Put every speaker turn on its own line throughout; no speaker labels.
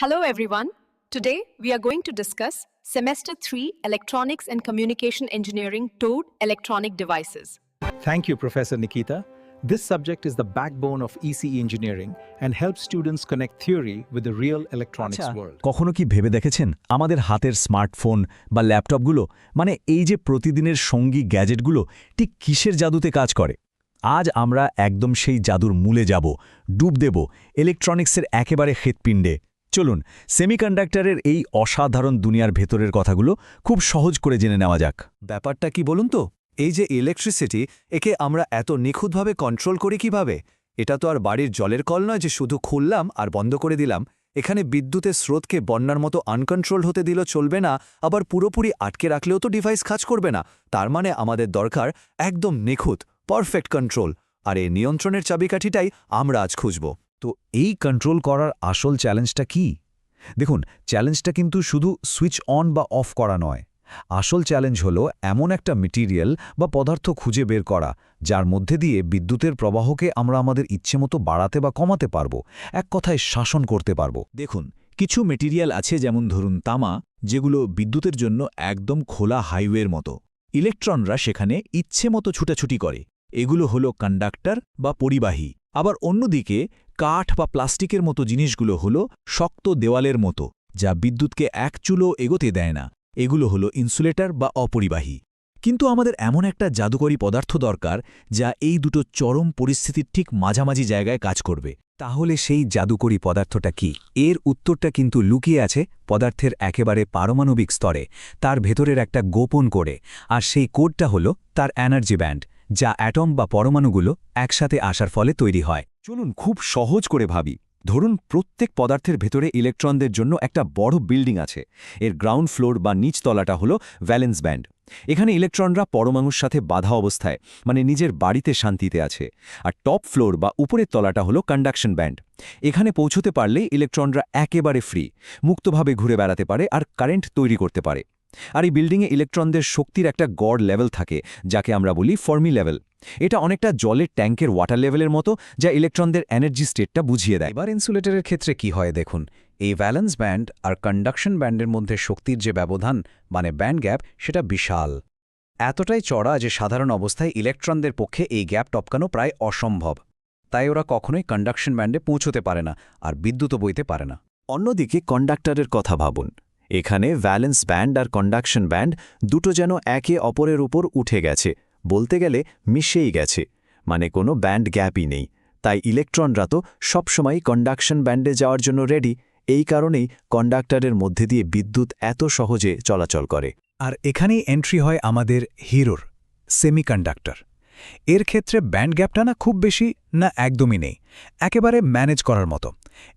Hello everyone. Today we are going to discuss Semester 3 Electronics and Communication Engineering toward Electronic Devices.
Thank you, Professor Nikita. This subject is the backbone of ECE engineering and helps students connect theory with the real electronics world.
কখনো কি ভেবে দেখেছেন আমাদের হাতের smartphone বা ল্যাপটপগুলো মানে এই যে প্রতিদিনের সঙ্গী গ্যাজেটগুলো ঠিক কিসের জাদুতে কাজ করে? আজ আমরা একদম সেই জাদুর মূলে যাব, ডুব দেব ইলেকট্রনিক্সের একেবারে হৃৎপিণ্ডে। চলুন সেমিকন্ডাক্টরের এই অসাধারণ দুনিয়ার ভেতরের কথাগুলো খুব সহজ করে জেনে নেওয়া যাক।
ব্যাপারটা কি বলুন তো, এই যে ইলেকট্রিসিটি, একে আমরা এত নিখুঁতভাবে কন্ট্রোল করি কিভাবে? এটা তো আর বাড়ির জলের কল নয় যে শুধু খুললাম আর বন্ধ করে দিলাম। এখানে বিদ্যুতের স্রোতকে বন্যার মতো আনকন্ট্রোল হতে দিল চলবে না, আবার পুরোপুরি আটকে রাখলেও তো ডিভাইস কাজ করবে না। তার মানে আমাদের দরকার একদম নিখুঁত পারফেক্ট কন্ট্রোল, আর এই নিয়ন্ত্রণের চাবিকাঠিটাই আমরা আজ খুঁজব।
তো এই কন্ট্রোল করার আসল চ্যালেঞ্জটা কি? দেখুন, চ্যালেঞ্জটা কিন্তু শুধু সুইচ অন বা অফ করা নয়। আসল চ্যালেঞ্জ হলো এমন একটা মেটেরিয়াল বা পদার্থ খুঁজে বের করা যার মধ্যে দিয়ে বিদ্যুতের প্রবাহকে আমরা আমাদের ইচ্ছেমতো বাড়াতে বা কমাতে পারব, এক কথায় শাসন করতে পারব।
দেখুন, কিছু মেটেরিয়াল আছে যেমন ধরুন তামা, যেগুলো বিদ্যুতের জন্য একদম খোলা হাইওয়ের মতো। ইলেকট্রনরা সেখানে ইচ্ছেমতো ছুটাছুটি করে, এগুলো হলো কন্ডাক্টর বা পরিবাহী। আবার অন্যদিকে কাঠ বা প্লাস্টিকের মতো জিনিসগুলো হলো শক্ত দেওয়ালের মতো, যা বিদ্যুৎকে এক চুলো এগোতে দেয় না, এগুলো হলো ইনসুলেটর বা অপরিবাহী। কিন্তু আমাদের এমন একটা জাদুকরী পদার্থ দরকার যা এই দুটো চরম পরিস্থিতির ঠিক মাঝামাঝি জায়গায় কাজ করবে।
তাহলে সেই জাদুকরী পদার্থটা কি? এর উত্তরটা কিন্তু লুকিয়ে আছে পদার্থের একেবারে পারমাণবিক স্তরে, তার ভেতরের একটা গোপন কোডে। আর সেই কোডটা হলো তার এনার্জি ব্যান্ড, যা অ্যাটম বা পরমাণুগুলো একসাথে আসার ফলে তৈরি হয়।
চলুন খুব সহজ করে ভাবি। ধরুন প্রত্যেক পদার্থের ভেতরে ইলেকট্রনদের জন্য একটা বড় বিল্ডিং আছে। এর গ্রাউন্ড ফ্লোর বা নিচতলাটা হলো ভ্যালেন্স ব্যান্ড। এখানে ইলেকট্রনরা পরমাণুর সাথে বাধা অবস্থায়, মানে নিজের বাড়িতে শান্তিতে আছে। আর টপ ফ্লোর বা উপরের তলাটা হলো কন্ডাকশন ব্যান্ড। এখানে পৌঁছতে পারলেই ইলেকট্রনরা একেবারে ফ্রি, মুক্তভাবে ঘুরে বেড়াতে পারে আর কারেন্ট তৈরি করতে পারে। আর এই বিল্ডিংয়ে ইলেকট্রনদের শক্তির একটা গড় লেভেল থাকে, যাকে আমরা বলি ফর্মি লেভেল। এটা অনেকটা জলের ট্যাঙ্কের ওয়াটার লেভেলের মতো, যা ইলেকট্রনদের এনার্জি স্টেটটা বুঝিয়ে দেয়।
এবার ইনসুলেটরের ক্ষেত্রে কি হয় দেখুন, এই ভ্যালেন্স ব্যান্ড আর কন্ডাকশন ব্যান্ডের মধ্যে শক্তির যে ব্যবধান মানে ব্যান্ড গ্যাপ, সেটা বিশাল। এতটাই চড়া যে সাধারণ অবস্থায় ইলেকট্রনদের পক্ষে এই গ্যাপ টপকানো প্রায় অসম্ভব। তাই ওরা কখনোই কন্ডাকশন ব্যান্ডে পৌঁছতে পারে না, আর বিদ্যুৎও বইতে পারে না।
অন্যদিকে কন্ডাক্টরের কথা ভাবুন। এখানে ভ্যালেন্স ব্যান্ড আর কন্ডাকশন ব্যান্ড দুটো যেন একে অপরের উপর উঠে গেছে, বলতে গেলে মিশেই গেছে, মানে কোনো ব্যান্ড গ্যাপই নেই। তাই ইলেকট্রনরা তো সবসময় কন্ডাকশন ব্যান্ডে যাওয়ার জন্য রেডি। এই কারণেই কন্ডাক্টরের মধ্যে দিয়ে বিদ্যুৎ এত সহজে চলাচল করে।
আর এখানেই এন্ট্রি হয় আমাদের হিরোর, সেমিকন্ডাক্টর। এর ক্ষেত্রে ব্যান্ড গ্যাপটা না খুব বেশি, না একদমই নেই, একেবারে ম্যানেজ করার মতো।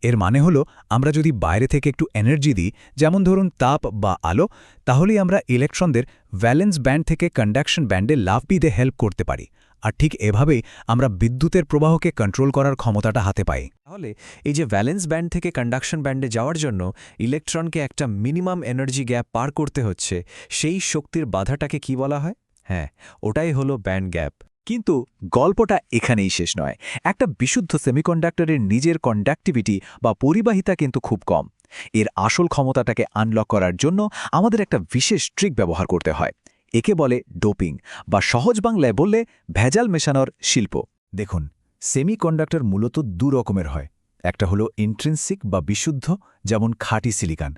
এর মানে হলো আমরা যদি বাইরে থেকে একটু এনার্জি দিই, যেমন ধরুন তাপ বা আলো, তাহলেই আমরা ইলেকট্রনদের ভ্যালেন্স ব্যান্ড থেকে কন্ডাকশন ব্যান্ডে লাফ দিতে হেল্প করতে পারি। আর ঠিক এভাবেই আমরা বিদ্যুতের প্রবাহকে কন্ট্রোল করার ক্ষমতাটা হাতে পাই।
তাহলে এই যে ভ্যালেন্স ব্যান্ড থেকে কন্ডাকশন ব্যান্ডে যাওয়ার জন্য ইলেকট্রনকে একটা মিনিমাম এনার্জি গ্যাপ পার করতে হচ্ছে, সেই শক্তির বাধাটাকে কি বলা হয়? হ্যাঁ, ওটাই হলো ব্যান্ড গ্যাপ।
কিন্তু গল্পটা এখানেই শেষ নয়। একটা বিশুদ্ধ সেমিকন্ডাক্টরের নিজের কন্ডাক্টিভিটি বা পরিবাহিতা কিন্তু খুব কম। এর আসল ক্ষমতাটাকে আনলক করার জন্য আমাদের একটা বিশেষ ট্রিক ব্যবহার করতে হয়। একে বলে ডোপিং, বা সহজ বাংলায় বললে ভেজাল মেশানোর শিল্প।
দেখুন, সেমিকন্ডাক্টর মূলত দু রকমের হয়। একটা হলো ইন্ট্রিনসিক বা বিশুদ্ধ, যেমন খাঁটি সিলিকন।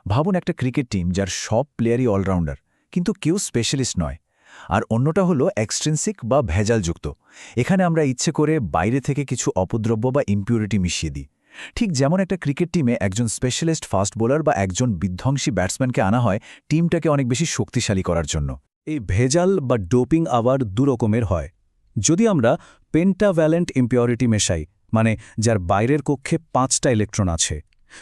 ভাবুন একটা ক্রিকেট টিম যার সব প্লেয়ারই অলরাউন্ডার, কিন্তু কেউ স্পেশালিস্ট নয়। আর অন্যটা হলো এক্সট্রিনসিক বা ভেজালযুক্ত। এখানে আমরা ইচ্ছে করে বাইরে থেকে কিছু অপদ্রব্য বা ইম্পিউরিটি মিশিয়ে দিই। ঠিক যেমন একটা ক্রিকেট টিমে একজন স্পেশালিস্ট ফাস্ট বোলার বা একজন বিধ্বংসী ব্যাটসম্যানকে আনা হয় টিমটাকে অনেক বেশি শক্তিশালী করার জন্য। এই ভেজাল বা ডোপিং আবার দু রকমের হয়। যদি আমরা পেন্টাভ্যালেন্ট ইম্পিউরিটি মেশাই, মানে যার বাইরের কক্ষে 5টা ইলেকট্রন আছে,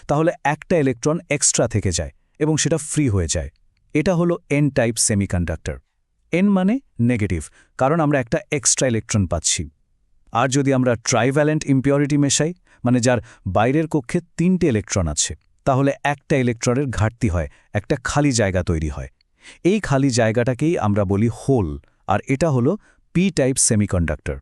তাহলে একটা ইলেকট্রন এক্সট্রা থেকে যায় এবং সেটা ফ্রি হয়ে যায়। এটা হলো এন টাইপ সেমিকন্ডাক্টর। এন মানে নেগেটিভ, কারণ আমরা একটা এক্সট্রা ইলেকট্রন পাচ্ছি। আর যদি আমরা ট্রাইভ্যালেন্ট ইম্পিউরিটি মেশাই, মানে যার বাইরের কক্ষে 3টে ইলেকট্রন আছে, তাহলে একটা ইলেকট্রনের ঘাটতি হয়, একটা খালি জায়গা তৈরি হয়। এই খালি জায়গাটাকেই আমরা বলি হোল, আর এটা হলো পি টাইপ সেমিকন্ডাক্টর।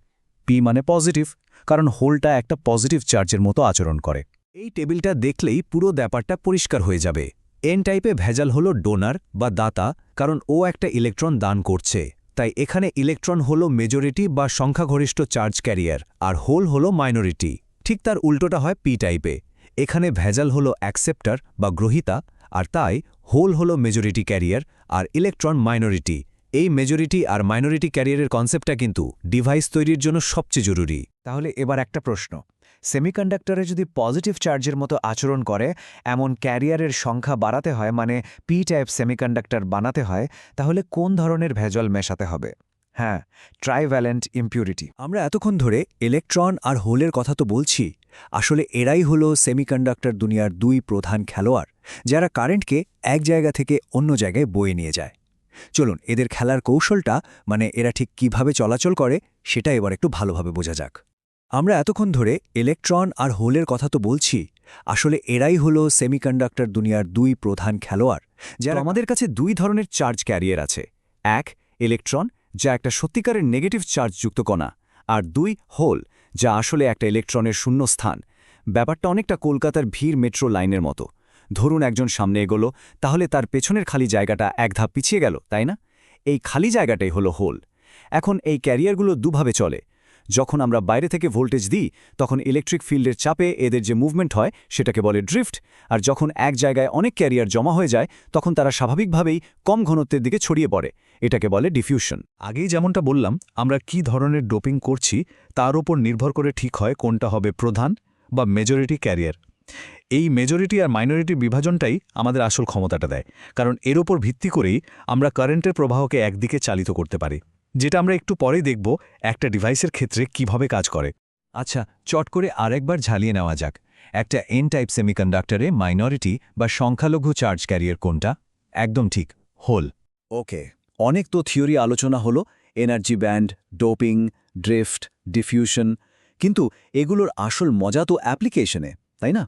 পি মানে পজিটিভ, কারণ হোলটা একটা পজিটিভ চার্জের মতো আচরণ করে। এই টেবিলটা দেখলেই পুরো ব্যাপারটা পরিষ্কার হয়ে যাবে। এন টাইপে ভেজাল হলো ডোনার বা দাতা, কারণ ও একটা ইলেকট্রন দান করছে। তাই এখানে ইলেকট্রন হলো মেজরিটি বা সংখ্যাগরিষ্ঠ চার্জ ক্যারিয়ার, আর হোল হলো মাইনরিটি। ঠিক তার উল্টোটা হয় পি টাইপে। এখানে ভেজাল হলো অ্যাকসেপ্টার বা গ্রহীতা, আর তাই হোল হলো মেজরিটি ক্যারিয়ার আর ইলেকট্রন মাইনরিটি। এই মেজরিটি আর মাইনরিটি ক্যারিয়ারের কনসেপ্টটা কিন্তু ডিভাইস তৈরির জন্য সবচেয়ে জরুরি। তাহলে এবার একটা প্রশ্ন, সেমিকন্ডাক্টরে যদি পজিটিভ চার্জের মতো আচরণ করে এমন ক্যারিয়ারের সংখ্যা বাড়াতে হয়, মানে পি টাইপ সেমিকন্ডাক্টর বানাতে হয়, তাহলে কোন ধরনের ভেজাল মেশাতে হবে? হ্যাঁ, ট্রাইভ্যালেন্ট ইম্পিউরিটি। আমরা এতক্ষণ ধরে ইলেকট্রন আর হোলের কথা তো বলছি, আসলে এরাই হলো সেমিকন্ডাক্টর দুনিয়ার দুই প্রধান খেলোয়াড়, যারা কারেন্টকে এক জায়গা থেকে অন্য জায়গায় বয়ে নিয়ে যায়। চলুন এদের খেলার কৌশলটা, মানে এরা ঠিক কিভাবে চলাচল করে, সেটা এবার একটু ভালোভাবে বোঝা যাক। আমরা এতক্ষণ ধরে ইলেকট্রন আর হোলের কথা তো বলছি, আসলে এরাই হলো সেমিকন্ডাক্টর দুনিয়ার দুই প্রধান খেলোয়াড়, যারা আমাদের কাছে দুই ধরনের চার্জ ক্যারিয়ার আছে। এক, ইলেকট্রন, যা একটা সত্যিকারের নেগেটিভ চার্জযুক্ত কণা, আর দুই, হোল, যা আসলে একটা ইলেকট্রনের শূন্যস্থান। ব্যাপারটা অনেকটা কলকাতার ভিড় মেট্রো লাইনের মতো। ধরুন একজন সামনে এগোলো, তাহলে তার পেছনের খালি জায়গাটা এক ধাপ পিছিয়ে গেল, তাই না? এই খালি জায়গাটাই হলো হোল। এখন এই ক্যারিয়ারগুলো দুভাবে চলে। যখন আমরা বাইরে থেকে ভোল্টেজ দিই, তখন ইলেকট্রিক ফিল্ডের চাপে এদের যে মুভমেন্ট হয় সেটাকে বলে ড্রিফট, আর যখন এক জায়গায় অনেক ক্যারিয়ার জমা হয়ে যায় তখন তারা স্বাভাবিকভাবেই কম ঘনত্বের দিকে ছড়িয়ে পড়ে। এটাকে বলে ডিফিউশন।
আগেই যেমনটা বললাম, আমরা কি ধরনের ডোপিং করছি তার উপর নির্ভর করে ঠিক হয় কোনটা হবে প্রধান বা মেজরিটি ক্যারিয়ার। এই মেজরিটি আর মাইনরিটি বিভাজনটাই আমাদের আসল ক্ষমতাটা দেয়, কারণ এর ওপর ভিত্তি করেই আমরা কারেন্টের প্রবাহকে একদিকে চালিত করতে পারি, যেটা আমরা একটু পরেই দেখব একটা ডিভাইসের ক্ষেত্রে কিভাবে কাজ করে।
আচ্ছা, চট করে আরেকবার ঝালিয়ে নেওয়া যাক। একটা এন টাইপ সেমিকন্ডাক্টরে মাইনরিটি বা সংখ্যালঘু চার্জ ক্যারিয়ার কোনটা? একদম ঠিক, হোল। ওকে, অনেক তো থিওরি আলোচনা হলো, energy band, doping, drift, diffusion, কিন্তু এগুলোর আসল মজা তো অ্যাপ্লিকেশনে, তাই না?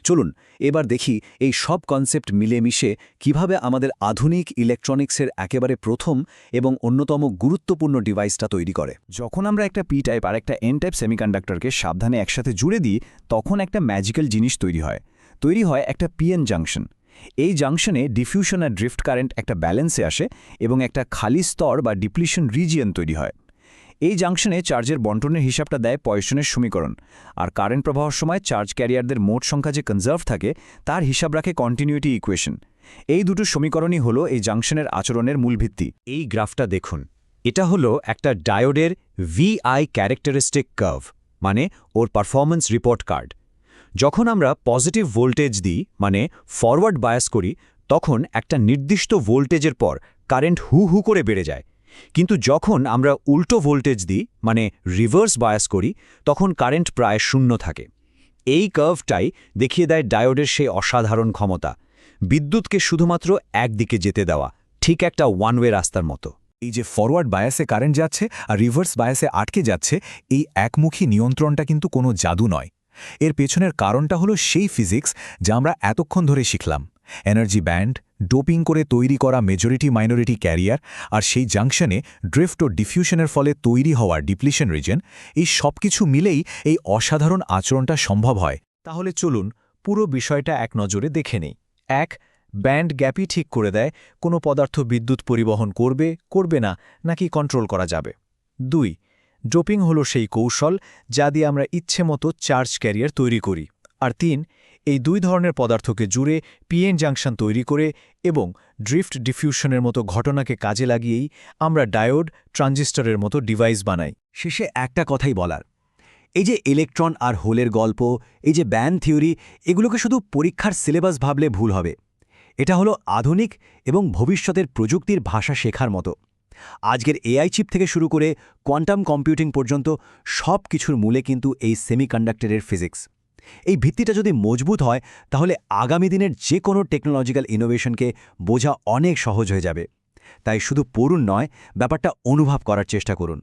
চলুন এবার দেখি এই সব কনসেপ্ট মিলেমিশে কিভাবে আমাদের আধুনিক ইলেকট্রনিক্সের একেবারে প্রথম এবং অন্যতম গুরুত্বপূর্ণ ডিভাইসটা তৈরি করে। যখন আমরা একটা পি টাইপ আর একটা এন টাইপ সেমিকন্ডাক্টরকে সাবধানে একসাথে জুড়ে দিই, তখন একটা ম্যাজিক্যাল জিনিস তৈরি হয় একটা পিএন জাংশন। এই জাংশনে ডিফিউশন আর ড্রিফট কারেন্ট একটা ব্যালেন্সে আসে এবং একটা খালি স্তর বা ডিপ্লিশন রিজিয়ন তৈরি হয়। এই জাংশনে চার্জের বন্টনের হিসাবটা দেয় পয়সনের সমীকরণ, আর কারেন্ট প্রবাহের সময় চার্জ ক্যারিয়ারদের মোট সংখ্যা যে কনজার্ভ থাকে তার হিসাব রাখে কন্টিনিউটি ইকুয়েশন। এই দুটো সমীকরণই হলো এই জাংশনের আচরণের মূল ভিত্তি।
এই গ্রাফটা দেখুন, এটা হলো একটা ডায়োডের VI ক্যারেক্টারিস্টিক কার্ভ, মানে ওর পারফরম্যান্স রিপোর্ট কার্ড। যখন আমরা পজিটিভ ভোল্টেজ দিই, মানে ফরওয়ার্ড বায়াস করি, তখন একটা নির্দিষ্ট ভোল্টেজের পর কারেন্ট হু হু করে বেড়ে যায়। কিন্তু যখন আমরা উল্টো ভোল্টেজ দিই, মানে রিভার্স বায়াস করি, তখন কারেন্ট প্রায় শূন্য থাকে। এই কার্ভটাই দেখিয়ে দেয় ডায়োডের সেই অসাধারণ ক্ষমতা, বিদ্যুৎকে শুধুমাত্র একদিকে যেতে দেওয়া, ঠিক একটা ওয়ান ওয়ে রাস্তার মতো।
এই যে ফরওয়ার্ড বায়াসে কারেন্ট যাচ্ছে আর রিভার্স বায়াসে আটকে যাচ্ছে, এই একমুখী নিয়ন্ত্রণটা কিন্তু কোনো জাদু নয়। এর পেছনের কারণটা হলো সেই ফিজিক্স যা আমরা এতক্ষণ ধরে শিখলাম। এনার্জি ব্যান্ড, ডোপিং করে তৈরি করা মেজরিটি মাইনরিটি ক্যারিয়ার, আর সেই জাংশনে ড্রিফট ও ডিফিউশনের ফলে তৈরি হওয়া ডিপ্লিশন রিজন, এই সব কিছু মিলেই এই অসাধারণ আচরণটা সম্ভব হয়। তাহলে চলুন পুরো বিষয়টা এক নজরে দেখে নেই। এক, ব্যান্ড গ্যাপই ঠিক করে দেয় কোনো পদার্থ বিদ্যুৎ পরিবহন করবে না নাকি কন্ট্রোল করা যাবে। 2, ডোপিং হলো সেই কৌশল যা দিয়ে আমরা ইচ্ছেমতো চার্জ ক্যারিয়ার তৈরি করি। আর 3, এই দুই ধরনের পদার্থকে জুড়ে পিএন জাংশন তৈরি করে এবং ড্রিফট ডিফিউশনের মতো ঘটনাকে কাজে লাগিয়েই আমরা ডায়োড, ট্রানজিস্টরের মতো ডিভাইস বানাই।
শেষে একটা কথাই বলার, এই যে ইলেকট্রন আর হোলের গল্প, এই যে ব্যান্ড থিওরি, এগুলোকে শুধু পরীক্ষার সিলেবাস ভাবলে ভুল হবে। এটা হলো আধুনিক এবং ভবিষ্যতের প্রযুক্তির ভাষা শেখার মতো। আজকের এআই চিপ থেকে শুরু করে কোয়ান্টাম কম্পিউটিং পর্যন্ত সব কিছুর মূলে কিন্তু এই সেমিকন্ডাক্টরের ফিজিক্স। এই ভিত্তিটা যদি মজবুত হয়, তাহলে আগামী দিনের যে কোনো টেকনোলজিক্যাল ইনোভেশনকে বোঝা অনেক সহজ হয়ে যাবে। তাই শুধু পড়ুন নয়, ব্যাপারটা অনুভব করার চেষ্টা করুন।